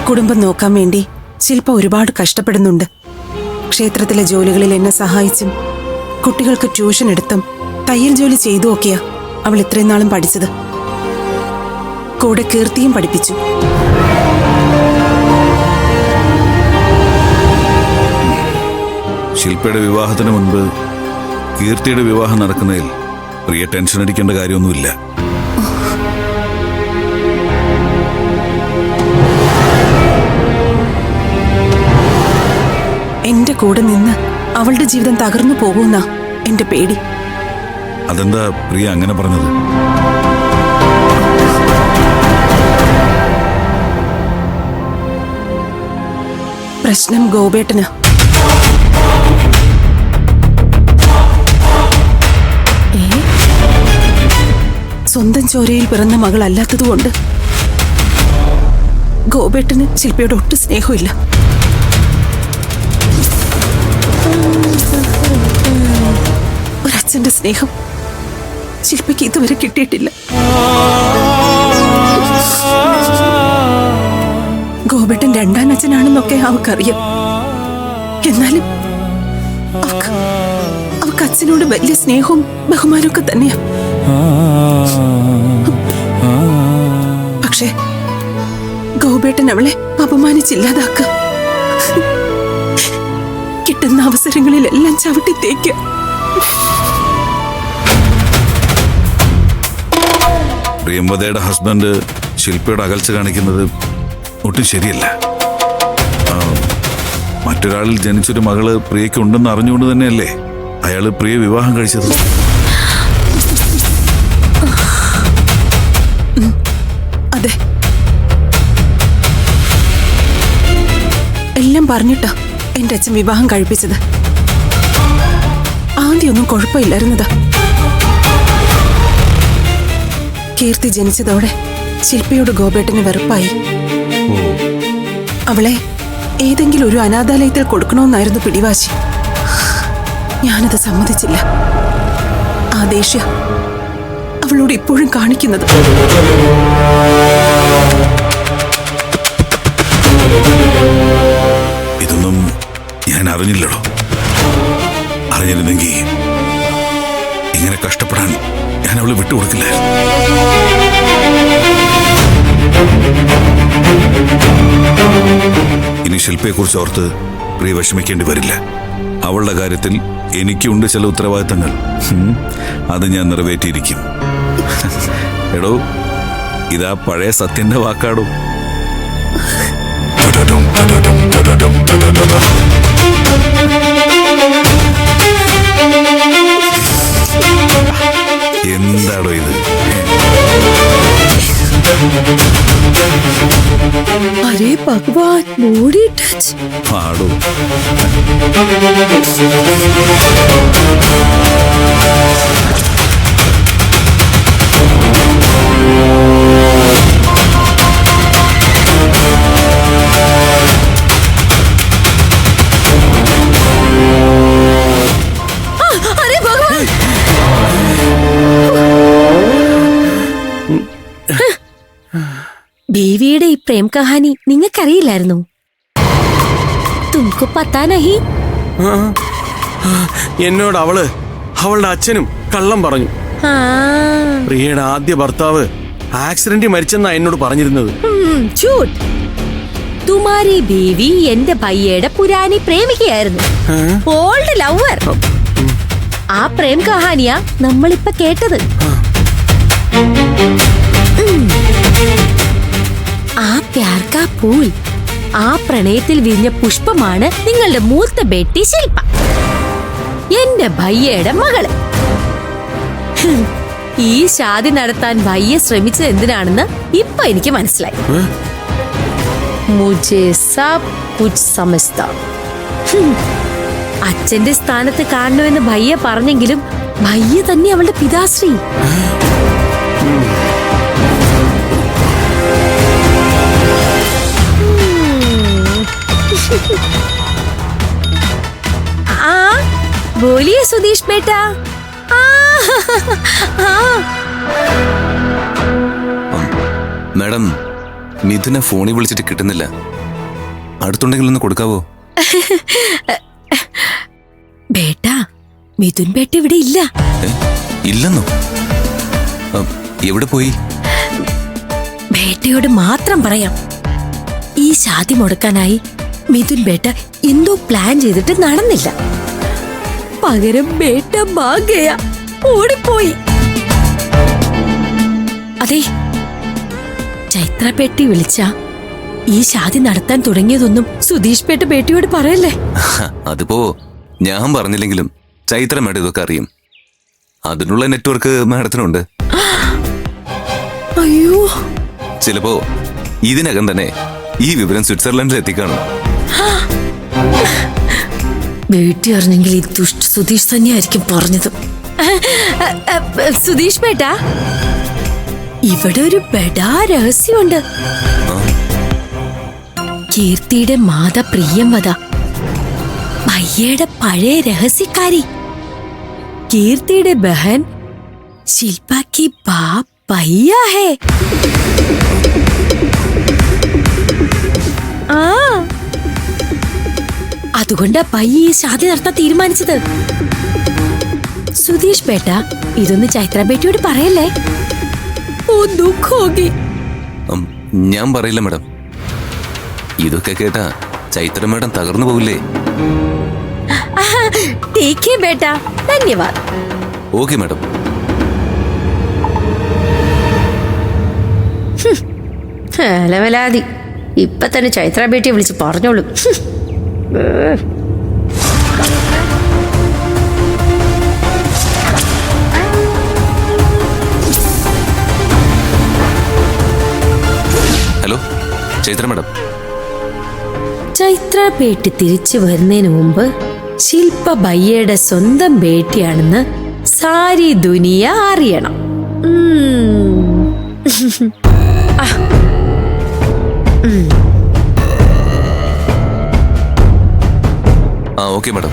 കുടുംബം നോക്കാൻ വേണ്ടി ശില്പ ഒരുപാട് കഷ്ടപ്പെടുന്നുണ്ട്. ക്ഷേത്രത്തിലെ ജോലികളിൽ എന്നെ സഹായിച്ചും കുട്ടികൾക്ക് ട്യൂഷൻ എടുത്തും തയ്യൽ ജോലി ചെയ്തു നോക്കിയാ അവൾ ഇത്രയും നാളും പഠിച്ചത്. കൂടെ കീർത്തിയും പഠിപ്പിച്ചു. ശില്പയുടെ വിവാഹത്തിന് മുൻപ് കീർത്തിയുടെ വിവാഹം നടക്കുന്നതിൽ പ്രിയ ടെൻഷൻ അടിക്കേണ്ട കാര്യമൊന്നുമില്ല. എന്റെ കൂടെ നിന്ന് അവളുടെ ജീവിതം തകർന്നു പോകുന്ന എന്റെ പേടി. അതെന്താ പ്രിയ അങ്ങനെ പറഞ്ഞത്? പ്രശ്നം ഗോപേട്ടന്. സ്വന്തം ചോരയിൽ പിറന്ന മകളല്ലാത്തതുകൊണ്ട് ഗോപേട്ടന് ശില്പയോട് ഒട്ടും സ്നേഹമില്ല. ഒരച്ഛന്റെ സ്നേഹം ശില്പയ്ക്ക് ഇതുവരെ കിട്ടിയിട്ടില്ല. ഗോപേട്ടൻ രണ്ടാം അച്ഛനാണെന്നൊക്കെ അവൾക്കറിയാം. എന്നാലും അവൾക്ക് അച്ഛനോട് വലിയ സ്നേഹവും ബഹുമാനമൊക്കെ തന്നെയാ. പക്ഷേ ഗോപേട്ടൻ അവളെ അപമാനിച്ചില്ലാതാക്ക. കിട്ടുന്ന അവസരങ്ങളിലെല്ലാം ചവിട്ടി തേക്ക. പ്രിയംവദയുടെ ഹസ്ബൻഡ് ശില്പയുടെ അകൽച്ച കാണിക്കുന്നത് ഒട്ടും ശരിയല്ല. മറ്റൊരാളിൽ ജനിച്ചൊരു മകള് പ്രിയയ്ക്ക് ഉണ്ടെന്ന് അറിഞ്ഞുകൊണ്ട് തന്നെയല്ലേ അയാള് പ്രിയ വിവാഹം കഴിച്ചത്. അതെ, എല്ലാം പറഞ്ഞിട്ടാ എന്റെ അച്ഛൻ വിവാഹം കഴിപ്പിച്ചത്. ആദ്യമൊന്നും കുഴപ്പമില്ലായിരുന്നതാ. കീർത്തി ജനിച്ചതോടെ ശില്പയോട് ഗോപേട്ടന് വെറുപ്പായി. അവളെ ഏതെങ്കിലും ഒരു അനാഥാലയത്തിൽ കൊടുക്കണമെന്നായിരുന്നു പിടിവാശി. ഞാനത് സമ്മതിച്ചില്ല. ആ ദേഷ്യ അവളോട് ഇപ്പോഴും കാണിക്കുന്നത്. ഇതൊന്നും ഞാൻ അറിഞ്ഞില്ലടോ. അറിഞ്ഞിരുന്നെങ്കിൽ ഇങ്ങനെ കഷ്ടപ്പെടാൻ ഞാൻ അവളെ വിട്ടുകൊടുക്കില്ലായിരുന്നു. ഇനി ശില്പയെക്കുറിച്ച് ഓർത്ത് പ്രിയ വിഷമിക്കേണ്ടി വരില്ല. അവളുടെ കാര്യത്തിൽ എനിക്കുണ്ട് ചില ഉത്തരവാദിത്തങ്ങൾ. അത് ഞാൻ നിറവേറ്റിയിരിക്കും. എടോ, ഇതാ പഴയ സത്യന്റെ വാക്കാടോ. എന്താടോ ഇത്? അരേ ഭഗവാൻ, ബോഡി ടച്ച് പാടോ. ദേവിയുടെ ഈ പ്രേം കഹാനി നിങ്ങൾക്കറിയില്ലായിരുന്നു? തുമക്കു പത്താ നഹി? എന്നോട് അവളുടെ അച്ഛനും കള്ളം പറഞ്ഞു. പ്രിയയുടെ ആദ്യ ഭർത്താവ് ആക്സിഡന്റിൽ മരിച്ചെന്നാ എന്നോട് പറഞ്ഞിരുന്നത്. തുമാരി ബേബി എന്റെ ഭയ്യയുടെ പുരാനി പ്രേമികയായിരുന്നു. Old lover. ആ പ്രേം കഹാനിയാ നമ്മളിപ്പോ കേട്ടത്. ആ പ്യാർ കാ പൂൽ, ആ പ്രണയത്തിൽ വിരിഞ്ഞ പുഷ്പമാണ് നിങ്ങളുടെ മൂത്ത ബേട്ടി ശില്പ, എന്റെ ഭയ്യയുടെ മകള്. ഈ ശാദി നടത്താൻ ഭയ്യ ശ്രമിച്ചത് എന്തിനാണെന്ന് ഇപ്പൊ എനിക്ക് മനസ്സിലായി. മുझे सब कुछ समझता. അച്ഛന്റെ സ്ഥാനത്ത് കാണണമെന്ന് ഭയ്യ പറഞ്ഞെങ്കിലും ഭയ്യ തന്നെ അവളുടെ പിതാശ്രീ. बोलिए सुदेश बेटा. मैडम, മിഥുനെ ഫോണിൽ വിളിച്ചിട്ട് കിട്ടുന്നില്ല. അടുത്തുണ്ടെങ്കിൽ ഒന്ന് കൊടുക്കാവോ? ബേട്ടാ, മിഥുൻ ബേട്ട ഇവിടെ ഇല്ല. ഇല്ലെന്നോ? എവിടെ പോയി? ബേട്ടയോട് മാത്രം പറയാം. ഈ ശാദി മുടക്കാനായി മിഥുൻ ബേട്ട എന്തോ പ്ലാൻ ചെയ്തിട്ട് നടന്നില്ല. പകരം ബേട്ട ഭാഗ്യ ഓടിപ്പോയി. അതെ, ചൈത്ര ബേട്ടി വിളിച്ച ഈ ശാദി നടത്താൻ തുടങ്ങിയതൊന്നും സുധീഷ് ബേട്ട ബേട്ടിയോട് പറയല്ലേ. അതിപ്പോ ഞാൻ പറഞ്ഞില്ലെങ്കിലും ചൈത്ര മേഡം ഇതൊക്കെ അറിയും. അതിനുള്ള നെറ്റ്വർക്ക് മാഡത്തിനുണ്ട്. അയ്യോ, ചിലപ്പോ ഇതിനകം തന്നെ ഈ വിവരം സ്വിറ്റ്സർലൻഡിൽ എത്തിക്കാണും. വീട്ടിൽ അറിഞ്ഞെങ്കിൽ ഈ ദുഷ്ട സുധീഷ് തന്നെയായിരിക്കും പറഞ്ഞത്. സുധീഷ് ബേട്ടാ, ഇവിടെ ഒരു ബെഡാ രഹസ്യമുണ്ട്. കീർത്തിയുടെ മാത പ്രിയംവദ, ഭയ്യയുടെ പഴയ രഹസ്യക്കാരി. കീർത്തിയുടെ ബഹൻ ശില്പ की बाप भैया है. ആ, അതുകൊണ്ടാ പയ്യ ഈ ശാദി നടത്താൻ തീരുമാനിച്ചത്. സുധീഷ് ബേട്ട, ഇതൊന്ന് ചൈത്ര ബേട്ടിയോട് പറയല്ലേ. ഓ, ദുഃഖോഗി. ഞാൻ പറയില്ല മാഡം. ഇതൊക്കെ കേട്ടാ ചൈത്ര മാഡം തകർന്നു പോകില്ലേ? ടേക്ക് ബേട്ട, ധന്യവാദ്. Okay madam. ലവലാതി ഇപ്പൊ തന്നെ ചൈത്ര ബേട്ടിയെ വിളിച്ച് പറഞ്ഞോളൂ. Hello Chaitra madam. ചൈത്ര ബേട്ടി തിരിച്ചു വരുന്നതിന് മുമ്പ് ശില്പ ഭയ്യയുടെ സ്വന്തം ബേട്ടിയാണെന്ന് സാരി ദുനിയ അറിയണം. ആ ഓക്കെ മാഡം.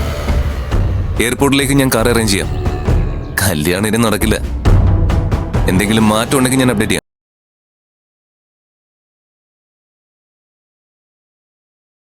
എയർപോർട്ടിലേക്ക് ഞാൻ കാർ അറേഞ്ച് ചെയ്യാം. കല്യാണം ഇനി നടക്കില്ല. എന്തെങ്കിലും മാറ്റം ഉണ്ടെങ്കിൽ ഞാൻ അപ്ഡേറ്റ് ചെയ്യാം.